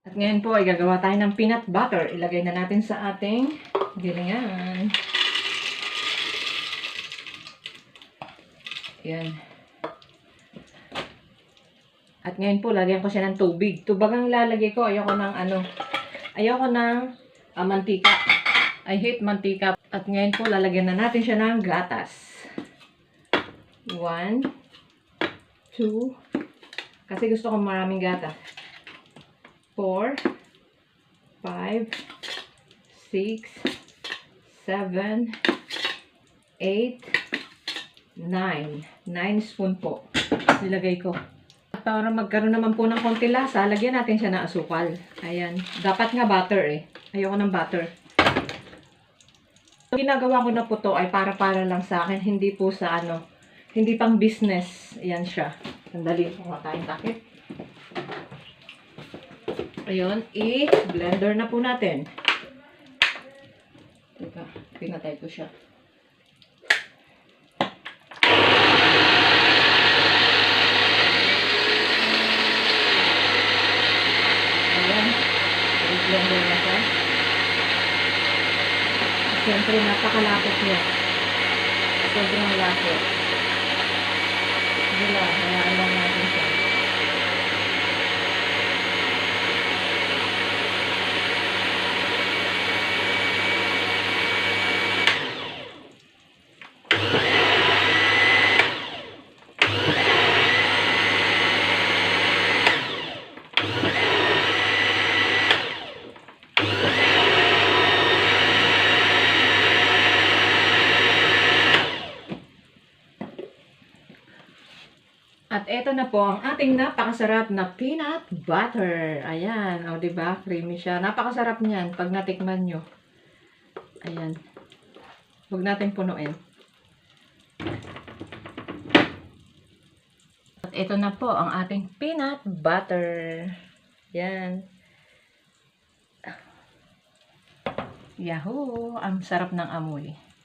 At ngayon po ay gagawa tayo ng peanut butter. Ilagay na natin sa ating gilingan. Yan. At ngayon po, lagyan ko siya ng tubig. Tubig ang lalagay ko. Ayoko ng mantika. I hate mantika. At ngayon po, lalagyan na natin siya ng gatas. 1, 2, kasi gusto ko maraming gatas. 4, 5, 6, 7, 8, 9. 9 spoon po. Nilagay ko. At para magkaroon naman po ng konti lasa, lagyan natin siya ng asukal. Ayan. Dapat nga butter eh. Ayoko ng butter. Ginagawa ko na po to ay para lang sa akin. Hindi po sa hindi pang business. Ayan siya. Sandali. Kuha tayong takip. Ayun. I-blender na po natin. Teka. Pinatay ko siya. Ayan. I-blender na siya. Siyempre, napakalapot niya. Sobrang lapot. Wala, hayaan lang natin siya. At eto na po ang ating napakasarap na peanut butter. Ayan, o diba? Creamy siya. Napakasarap niyan pag natikman nyo. Ayan. Huwag natin punuin. At eto na po ang ating peanut butter. Ayan. Yahoo! Ang sarap ng amoy.